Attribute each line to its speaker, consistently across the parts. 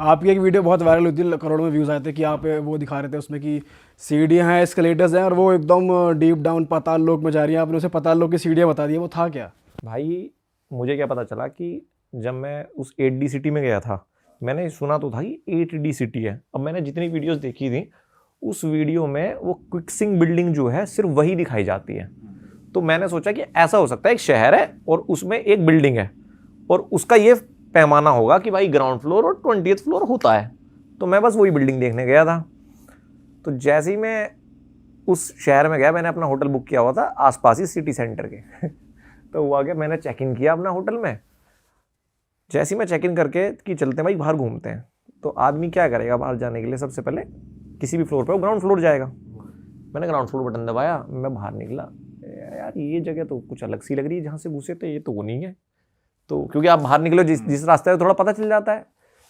Speaker 1: आपकी एक वीडियो बहुत वायरल हुई थी, करोड़ों में व्यूज़ आए थे कि आप वो दिखा रहे थे उसमें कि सीढ़ियाँ हैं, एस्केलेटर्स हैं और वो एकदम डीप डाउन पाताल लोक में जा रही हैं, आपने उसे पाताल लोक की सीढ़ियाँ बता दी, वो था क्या?
Speaker 2: भाई मुझे क्या पता चला कि जब मैं उस 8D सिटी में गया था, मैंने सुना तो था कि 8D सिटी है। अब मैंने जितनी वीडियोस देखी थी उस वीडियो में वो क्विकसिंग बिल्डिंग जो है सिर्फ वही दिखाई जाती है। तो मैंने सोचा कि ऐसा हो सकता है एक शहर है और उसमें एक बिल्डिंग है और उसका ये पैमाना होगा कि भाई ग्राउंड फ्लोर और 20th फ्लोर होता है। तो मैं बस वही बिल्डिंग देखने गया था। तो जैसे ही मैं उस शहर में गया, मैंने अपना होटल बुक किया हुआ था आसपास ही सिटी सेंटर के तो हुआ क्या, मैंने चेक इन किया अपना होटल में। जैसे ही मैं चेक इन करके कि चलते हैं भाई बाहर घूमते हैं, तो आदमी क्या करेगा बाहर जाने के लिए, सबसे पहले किसी भी फ्लोर पे वो ग्राउंड फ्लोर जाएगा। मैंने ग्राउंड फ्लोर बटन दबाया, मैं बाहर निकला, यार ये जगह तो कुछ अलग सी लग रही है, जहाँ से घुसे थे ये तो वो नहीं है। तो क्योंकि आप बाहर निकलो जिस रास्ते है थोड़ा पता चल जाता है।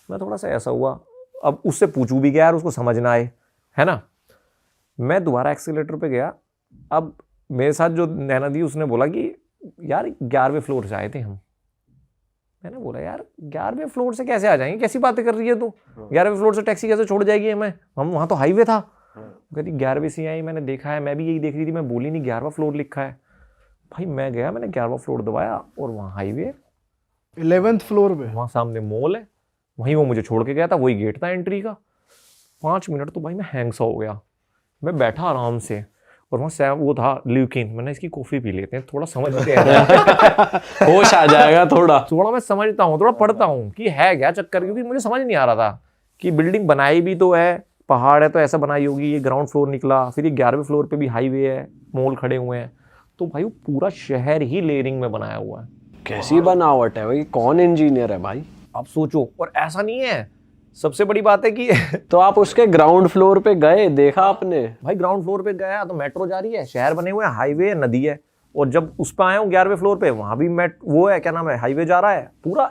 Speaker 2: मैं थोड़ा सा ऐसा हुआ, अब उससे पूछूं भी क्या यार, उसको समझ ना आए, है ना। मैं दोबारा एक्सीलेटर पे गया। अब मेरे साथ जो नैना दी उसने बोला कि यार 11वें फ्लोर से आए थे हम। मैंने बोला यार 11वें फ्लोर से कैसे आ जाएंगे, कैसी बातें कर रही है तू, 11वें फ्लोर से टैक्सी कैसे छोड़ जाएगी हमें, हम वहाँ तो हाईवे था। कहती 11वें से आई, मैंने देखा है, मैं भी यही देख रही थी, मैं बोली नहीं 11वां फ्लोर लिखा है। भाई मैं गया, मैंने 11वां फ्लोर दबाया और वहाँ हाईवे
Speaker 1: 11th फ्लोर पे,
Speaker 2: वहाँ सामने मॉल है, वहीं वो मुझे छोड़ के गया था, वही गेट था एंट्री का। 5 मिनट तो भाई मैं हैंग सा हो गया। मैं बैठा आराम से और वहाँ वो था ल्यूकिन, मैंने इसकी कॉफी पी लेते हैं, थोड़ा समझते हैं
Speaker 3: होश आ जाएगा थोड़ा
Speaker 2: मैं समझता हूँ, थोड़ा पढ़ता हूँ कि है क्या चक्कर, क्योंकि मुझे समझ नहीं आ रहा था कि बिल्डिंग बनाई भी तो है, पहाड़ है तो ऐसा बनाई होगी। ये ग्राउंड फ्लोर निकला, फिर ये 11वें फ्लोर पे भी हाईवे है, मॉल खड़े हुए हैं, तो भाई वो पूरा शहर ही लेयरिंग में बनाया हुआ है।
Speaker 3: कैसी बनावट है भाई, कौन इंजीनियर है भाई।
Speaker 2: आप सोचो, और ऐसा नहीं है, सबसे बड़ी बात है कि
Speaker 3: तो आप उसके ग्राउंड फ्लोर पे गए, देखा आपने?
Speaker 2: भाई ग्राउंड फ्लोर पे गया तो मेट्रो जा रही है, शहर बने हुए हैं, हाईवे है, नदी है। और जब उस पे आया हूँ 11वें फ्लोर पे, वहां भी वो है क्या नाम है, हाईवे जा रहा है पूरा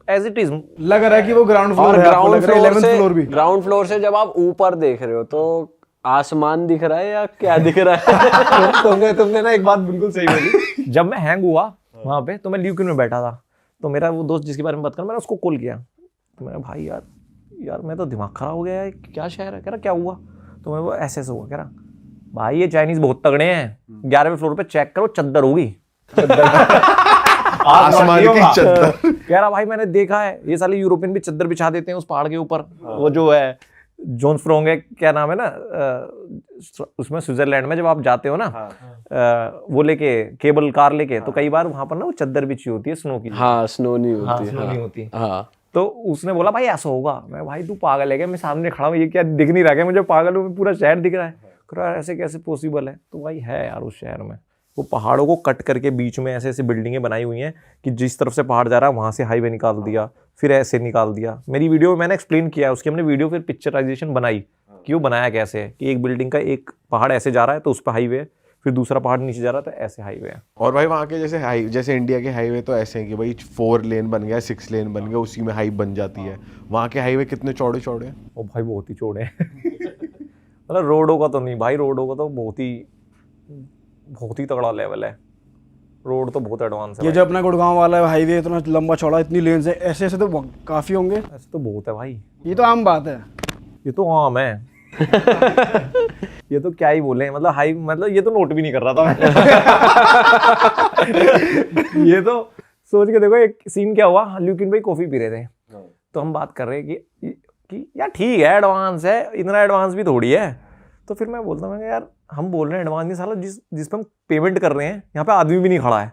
Speaker 2: एज इट इज।
Speaker 1: लग रहा है कि वो ग्राउंड फ्लोर
Speaker 3: और
Speaker 1: है,
Speaker 3: ग्राउंड फ्लोर
Speaker 1: 11th फ्लोर भी।
Speaker 3: ग्राउंड फ्लोर से जब आप ऊपर देख रहे हो तो आसमान दिख रहा है या क्या दिख रहा है?
Speaker 2: तुमने ना एक बात बिल्कुल सही बोली। जब मैं हैंग हुआ वहां पे, तो मैं ल्यूकिन में बैठा था, तो मेरा वो दोस्त जिसके बारे में बात कर, मैंने उसको कॉल किया। तो मैंने भाई यार मैं तो दिमाग खराब हो गया है, क्या शहर है, कह रहा क्या हुआ। तो मैं वो ऐसे हुआ, कह रहा भाई ये चाइनीज बहुत तगड़े हैं, 11वें फ्लोर पे चेक करो, चद्दर होगी,
Speaker 4: आसमान की चद्दर।
Speaker 2: कह रहा भाई मैंने देखा है, ये साले यूरोपियन भी चद्दर बिछा देते हैं उस पहाड़ के ऊपर। वो जो है जोन स्प्रोंग है, क्या नाम है ना, उसमें स्विट्जरलैंड में जब आप जाते हो ना, वो लेके केबल कार लेके, तो कई बार वहां पर ना वो चद्दर बिछी होती है स्नो की।
Speaker 3: हाँ, स्नो नहीं होती।
Speaker 2: स्नो नहीं होती।
Speaker 3: हाँ।
Speaker 2: तो उसने बोला भाई ऐसा होगा। मैं भाई तू पागल है क्या, मैं सामने खड़ा हूँ, ये क्या दिख नहीं रहा क्या मुझे, पागल हूँ, पूरा शहर दिख रहा है। कह रहा ऐसे कैसे पॉसिबल है। तो भाई है यार उस शहर में, वो पहाड़ों को कट करके बीच में ऐसे ऐसे बिल्डिंगे बनाई हुई हैं कि जिस तरफ से पहाड़ जा रहा है वहां से हाईवे निकाल दिया, फिर ऐसे निकाल दिया। मेरी वीडियो में मैंने एक्सप्लेन किया है, उसकी हमने वीडियो फिर पिक्चराइजेशन बनाई कि वो बनाया कैसे है, कि एक बिल्डिंग का एक पहाड़ ऐसे जा रहा है तो उस पर हाईवे है, फिर दूसरा पहाड़ नीचे जा रहा था, ऐसे हाईवे है।
Speaker 4: और भाई वहाँ के जैसे इंडिया के हाईवे तो ऐसे हैं कि भाई 4 लेन बन गया, 6 लेन बन गया, उसी में हाईवे बन जाती है। वहाँ के हाईवे कितने चौड़े चौड़े हैं?
Speaker 2: ओ भाई बहुत ही चौड़े हैं। मतलब रोडों का तो नहीं भाई, रोडों का तो बहुत ही तगड़ा लेवल है, रोड तो बहुत एडवांस है।
Speaker 1: ये जो अपना गुड़गांव वाला हाईवे इतना लंबा चौड़ा, इतनी लेन है, ऐसे ऐसे तो काफी होंगे।
Speaker 2: ऐसे तो बहुत है भाई,
Speaker 1: ये तो आम बात है,
Speaker 2: ये तो आम है। ये तो क्या ही बोले, मतलब ये तो नोट भी नहीं कर रहा था मैं। ये तो सोच के देखो, एक सीन क्या हुआ, ल्यूकिन भाई कॉफी पी रहे थे, तो हम बात कर रहे हैं कि यार ठीक है एडवांस है, इतना एडवांस भी थोड़ी है। तो फिर मैं बोलता हूँ यार हम बोल रहे हैं एडवांस नहीं, साला जिस पे हम पेमेंट कर रहे हैं यहाँ पे आदमी भी नहीं खड़ा है।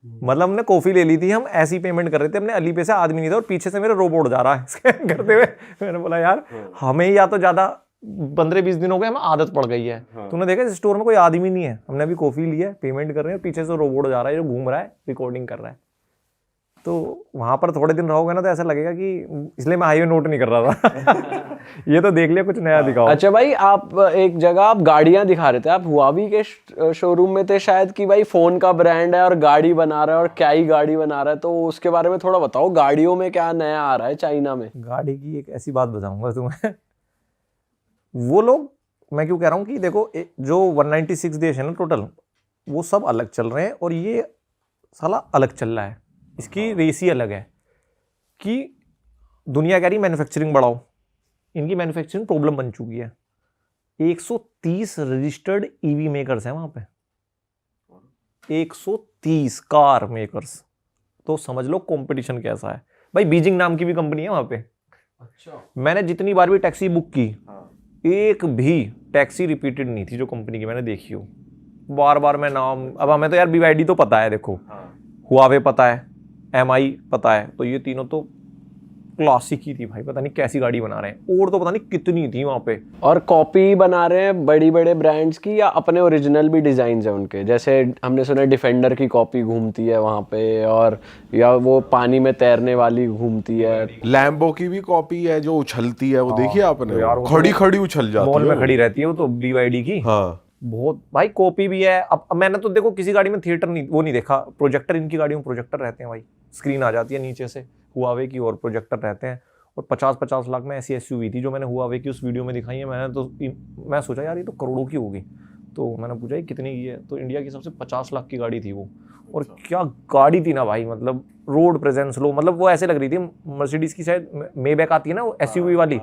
Speaker 2: मतलब हमने कॉफी ले ली थी, हम ऐसी पेमेंट कर रहे थे, हमने अली पे से आदमी नहीं था और पीछे से मेरा रोबोट जा रहा है स्कैन करते हुए। मैंने बोला यार हमें या तो ज्यादा 15-20 दिन हो गए, हमें आदत पड़ गई है। तूने देखा इस स्टोर में कोई आदमी नहीं है, हमने अभी कॉफी ली है, पेमेंट कर रहे हैं, पीछे से रोबोट जा रहा है जो घूम रहा है, रिकॉर्डिंग कर रहा है। तो वहां पर थोड़े दिन रहोगे ना तो ऐसा लगेगा कि इसलिए मैं हाईवे नोट नहीं कर रहा था। ये तो देख लिया, कुछ नया दिखाओ।
Speaker 3: अच्छा भाई, आप एक जगह आप गाड़ियां दिखा रहे थे, आप हुआवी के शोरूम में थे शायद, कि भाई फोन का ब्रांड है और गाड़ी बना रहा है, और क्या ही गाड़ी बना रहा है, तो उसके बारे में थोड़ा बताओ, गाड़ियों में क्या नया आ रहा है चाइना में?
Speaker 2: गाड़ी की एक ऐसी बात बताऊंगा तुम्हें। वो लोग, मैं क्यों कह रहा हूँ कि देखो जो 196 देश है ना टोटल, वो सब अलग चल रहे हैं और ये साला अलग चल रहा है। इसकी रेस ही अलग है कि दुनिया कह रही मैन्युफैक्चरिंग बढ़ाओ, इनकी मैन्युफैक्चरिंग प्रॉब्लम बन चुकी है। 130 रजिस्टर्ड ईवी मेकर्स हैं वहां पे, 130 कार मेकर्स। तो समझ लो कंपटीशन कैसा है भाई। बीजिंग नाम की भी कंपनी है वहां पे।
Speaker 3: अच्छा।
Speaker 2: मैंने जितनी बार भी टैक्सी बुक की, एक भी टैक्सी रिपीटेड नहीं थी जो कंपनी की मैंने देखी हो। बार बार मैं नाम, अब हमें तो यार BYD तो पता है, देखो हुआवे पता है, MI पता है, तो ये तीनों तो क्लासिक ही थी भाई। पता नहीं कैसी गाड़ी बना रहे हैं, और तो पता नहीं कितनी थी वहां पे।
Speaker 3: और कॉपी बना रहे हैं बड़ी बड़े ब्रांड्स की, या अपने ओरिजिनल भी डिजाइन है उनके? जैसे हमने सुना डिफेंडर की कॉपी घूमती है वहां पे, और या वो पानी में तैरने वाली घूमती है।
Speaker 4: लैम्बो की भी कॉपी है जो उछलती है, वो देखिए आपने,
Speaker 2: तो यार वो
Speaker 4: खड़ी खड़ी उछल जाती है,
Speaker 2: मॉल में खड़ी रहती है वो तो BYD की।
Speaker 4: हाँ
Speaker 2: बहुत भाई कॉपी भी है। अब मैंने तो देखो किसी गाड़ी में थिएटर नहीं, वो नहीं देखा, प्रोजेक्टर इनकी गाड़ियों में प्रोजेक्टर रहते हैं भाई, स्क्रीन आ जाती है नीचे से हुआवे की, और प्रोजेक्टर रहते हैं। और 50-50 लाख में ऐसी SUV थी जो मैंने हुआवे की उस वीडियो में दिखाई है। मैं सोचा यार ये तो करोड़ों की होगी, तो मैंने पूछा ये कितनी की है, तो इंडिया की सबसे 50 लाख की गाड़ी थी वो। और क्या गाड़ी थी ना भाई, मतलब रोड प्रेजेंस लो, मतलब वो ऐसे लग रही थी मर्सिडीज की शायद मेबैक आती है ना वो SUV वाली,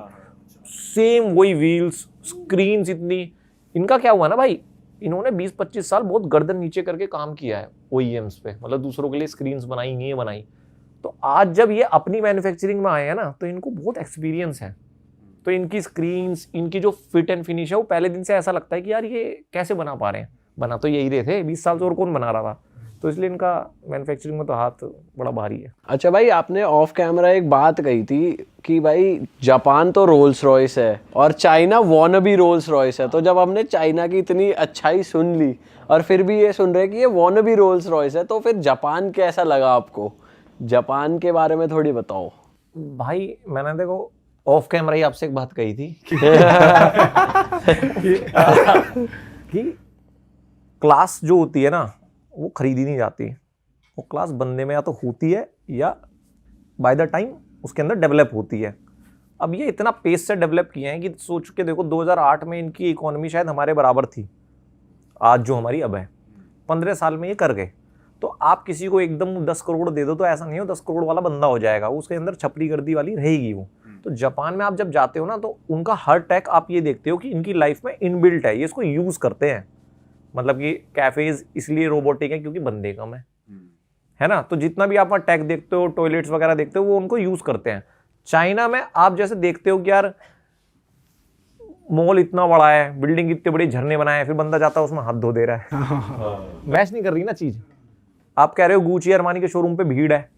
Speaker 2: सेम वही व्हील्स, स्क्रीन इतनी। इनका क्या हुआ ना भाई, इन्होंने 20-25 साल बहुत गर्दन नीचे करके काम किया है OEMs पे, मतलब दूसरों के लिए स्क्रीन्स बनाई, ये बनाई। तो आज जब ये अपनी मैन्युफैक्चरिंग में आए हैं ना, तो इनको बहुत एक्सपीरियंस है। तो इनकी स्क्रीन्स, इनकी जो फिट एंड फिनिश है, वो पहले दिन से ऐसा लगता है कि यार ये कैसे बना पा रहे हैं। बना तो यही रहे थे 20 साल से, और कौन बना रहा था। तो इसलिए इनका मैन्युफैक्चरिंग में तो हाथ बड़ा भारी है।
Speaker 3: अच्छा भाई, आपने ऑफ कैमरा एक बात कही थी कि भाई जापान तो रोल्स रॉयस है और चाइना वॉनबी रोल्स रॉयस है। तो जब हमने चाइना की इतनी अच्छाई सुन ली और फिर भी ये सुन रहे कि ये वॉनबी रोल्स रॉयस है, तो फिर जापान कैसा लगा आपको? जापान के बारे में थोड़ी बताओ
Speaker 2: भाई। मैंने देखो ऑफ कैमरा ही आपसे एक बात कही थी कि क्लास जो होती है ना, वो खरीदी नहीं जाती। वो क्लास बंदे में या तो होती है, या बाय द टाइम उसके अंदर डेवलप होती है। अब ये इतना पेस से डेवलप किए हैं कि सोच के देखो, 2008 में इनकी इकोनॉमी शायद हमारे बराबर थी आज जो हमारी अब है। 15 साल में ये कर गए। तो आप किसी को एकदम 10 करोड़ दे दो तो ऐसा नहीं हो 10 करोड़ वाला बंदा हो जाएगा, उसके अंदर छपरी गर्दी वाली रहेगी वो। तो जापान में आप जब जाते हो ना, तो उनका हर टेक आप ये देखते हो कि इनकी लाइफ में इनबिल्ट है, ये इसको यूज करते हैं। मतलब कि कैफेज इसलिए रोबोटिक है क्योंकि बंदे कम है ना। तो जितना भी आप टेक देखते हो, टॉयलेट्स वगैरह देखते हो, वो उनको यूज करते हैं। चाइना में आप जैसे देखते हो कि यार मॉल इतना बड़ा है, बिल्डिंग इतने बड़े झरने बनाए हैं, फिर बंदा जाता है उसमें हाथ धो दे रहा है। मैच नहीं कर रही ना चीज। आप कह रहे हो गुची अरमानी के शोरूम पे भीड़ है,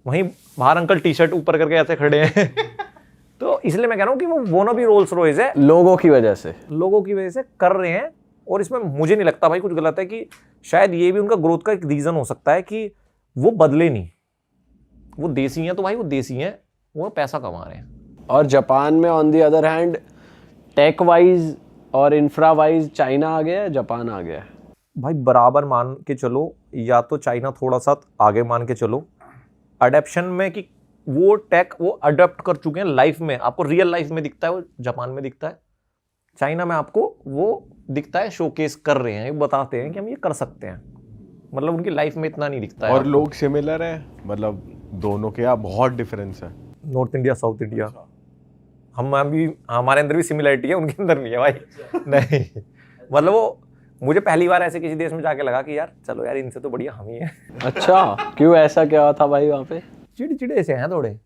Speaker 2: वहीं बाहर अंकल टी-शर्ट ऊपर करके ऐसे खड़े हैं तो इसलिए मैं कह रहा हूँ कि वो वॉनबी रोल्स रॉयस है,
Speaker 3: लोगों की वजह से
Speaker 2: कर रहे हैं। और इसमें मुझे नहीं लगता भाई कुछ गलत है, कि शायद ये भी उनका ग्रोथ का एक रीजन हो सकता है कि वो बदले नहीं। वो देसी हैं तो भाई वो देसी हैं, वो पैसा कमा रहे हैं।
Speaker 3: और जापान में on the other hand tech wise और इंफ्रा वाइज चाइना आ गया है, जापान आ गया है।
Speaker 2: भाई बराबर मान के चलो, या तो चाइना थोड़ा सा आगे मान के चलो अडेप्शन में, कि वो टेक वो अडेप्ट कर चुके हैं लाइफ में। आपको रियल लाइफ में दिखता है वो जापान में दिखता है, चाइना में आपको वो दिखता है, शोकेस कर रहे हैं, बताते हैं कि हम ये कर सकते हैं। मतलब उनकी लाइफ में इतना नहीं दिखता है।
Speaker 4: और लोग सिमिलर है, मतलब दोनों के यहाँ बहुत डिफरेंस है।
Speaker 2: नॉर्थ इंडिया साउथ इंडिया, हम अभी हमारे अंदर भी सिमिलरिटी है, उनके अंदर नहीं है भाई नहीं, मतलब वो मुझे पहली बार ऐसे किसी देश में जाके लगा कि यार चलो यार इनसे तो बढ़िया हम ही हैं।
Speaker 3: अच्छा, क्यों, ऐसा क्या था भाई वहाँ पे?
Speaker 2: चिड़चिड़े से हैं थोड़े,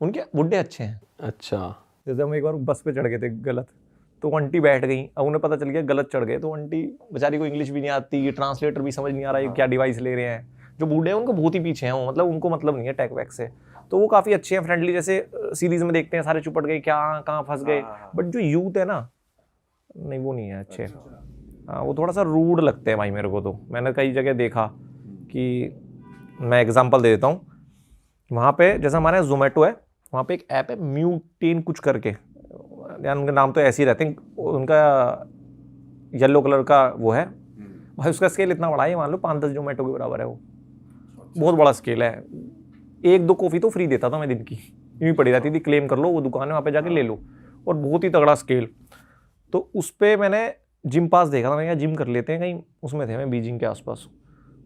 Speaker 2: उनके बुड्ढे अच्छे हैं।
Speaker 3: अच्छा।
Speaker 2: जैसे हम एक बार बस पे चढ़ गए थे गलत, तो आंटी बैठ गई। अब उन्हें पता चल गया गलत चढ़ गए, तो आंटी बेचारी को इंग्लिश भी नहीं आती, ट्रांसलेटर भी समझ नहीं आ रहा है क्या डिवाइस ले रहे हैं। जो बूढ़े हैं उनको बहुत ही पीछे हैं वो, मतलब उनको मतलब नहीं है टेक वैक से। तो वो काफ़ी अच्छे हैं, फ्रेंडली, जैसे सीरीज में देखते हैं सारे चुपट गए क्या कहाँ फंस गए। बट जो यूथ है ना, नहीं वो नहीं है अच्छे। हाँ, वो थोड़ा सा रूड लगते हैं भाई मेरे को। तो मैंने कई जगह देखा कि, मैं एग्जांपल दे देता हूँ, वहाँ पे जैसे हमारे यहाँ जोमेटो है, वहाँ पे एक ऐप है म्यूटेन कुछ करके, यानी उनके नाम तो ऐसे ही रहते हैं, उनका येलो कलर का वो है भाई। उसका स्केल इतना बड़ा है, मान लो 5-10 जोमेटो के बराबर है वो, बहुत बड़ा स्केल है। 1-2 कॉफ़ी तो फ्री देता था मैं दिन की, यूँ ही पड़ी रहती थी, क्लेम कर लो, वो दुकान है वहाँ पे जाके ले लो, और बहुत ही तगड़ा स्केल। तो उस पर मैंने जिम पास देखा था, मैं जिम कर लेते हैं कहीं, उसमें थे मैं बीजिंग के आसपास।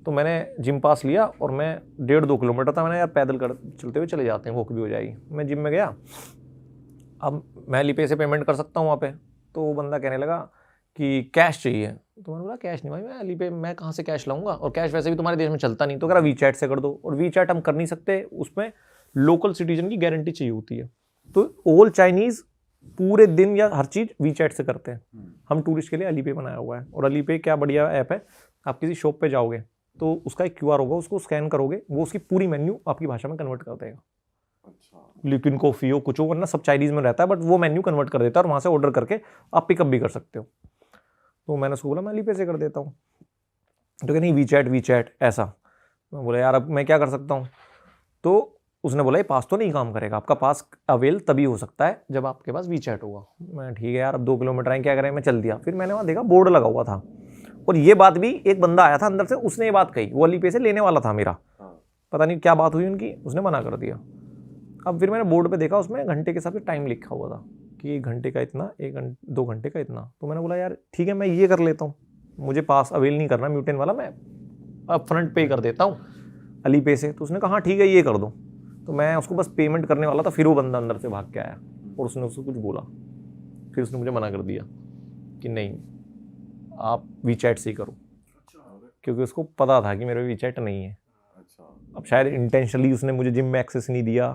Speaker 2: तो मैंने जिम पास लिया और मैं 1.5-2 किलोमीटर था, मैंने यार पैदल कर चलते हुए चले जाते हैं, वॉक भी हो जाएगी। मैं जिम में गया, अब मैं अलीपे से पेमेंट कर सकता हूँ वहाँ पे, तो वो बंदा कहने लगा कि कैश चाहिए। तो मैंने बोला कैश नहीं भाई, मैं अलीपे मैं कहाँ से कैश लाऊंगा, और कैश वैसे भी तुम्हारे देश में चलता नहीं। तो कह रहा वीचैट से कर दो, और वीचैट हम कर नहीं सकते, उसमें लोकल सिटीजन की गारंटी चाहिए होती है। तो ऑल चाइनीज़ पूरे दिन या हर चीज़ वीचैट से करते हैं। हम टूरिस्ट के लिए अलीपे बनाया हुआ है, और अलीपे क्या बढ़िया ऐप है। आप किसी शॉप पे जाओगे तो उसका एक QR होगा, उसको स्कैन करोगे, वो उसकी पूरी मेन्यू आपकी भाषा में कन्वर्ट कर देगा। लेकिन कॉफ़ी हो कुछ हो, वरना सब चाइनीज़ में रहता है, बट वो मेन्यू कन्वर्ट कर देता है और वहाँ से ऑर्डर करके आप पिकअप भी कर सकते हो। तो मैंने उसको बोला मैं अलीपे से कर देता हूँ। तो क्या नहीं वीचैट ऐसा। मैं बोला यार अब मैं क्या कर सकता हूँ। तो उसने बोला ये पास तो नहीं काम करेगा, आपका पास अवेल तभी हो सकता है जब आपके पास वीचैट होगा। मैं ठीक है यार, अब 2 किलोमीटर आए, क्या करें, मैं चल दिया। फिर मैंने वहाँ देखा बोर्ड लगा हुआ था, और ये बात भी एक बंदा आया था अंदर से, उसने ये बात कही, वो अलीपे से लेने वाला था मेरा, पता नहीं क्या बात हुई उनकी, उसने मना कर दिया। अब फिर मैंने बोर्ड पे देखा, उसमें घंटे के हिसाब से टाइम लिखा हुआ था कि 1 घंटे का इतना, 2 घंटे का इतना। तो मैंने बोला यार ठीक है मैं ये कर लेता हूँ, मुझे पास अवेल नहीं करना म्यूटेन वाला, मैं अब फ्रंट पे कर देता हूँ अलीपे से। तो उसने कहा हाँ ठीक है ये कर दो। तो मैं उसको बस पेमेंट करने वाला था, फिर वो बंदा अंदर से भाग के आया और उसने उसको कुछ बोला। फिर उसने मुझे मना कर दिया कि नहीं आप वीचैट से ही करो, क्योंकि उसको पता था कि मेरे वीचैट नहीं है। अब शायद इंटेंशनली उसने मुझे जिम में एक्सेस नहीं दिया,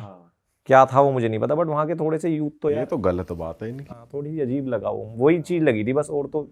Speaker 2: क्या था वो मुझे नहीं पता, बट वहाँ के थोड़े से यूथ तो
Speaker 4: ये
Speaker 2: यार
Speaker 4: तो गलत बात है इनकी।
Speaker 2: थोड़ी अजीब लगा, वो वही चीज़ लगी थी बस, और तो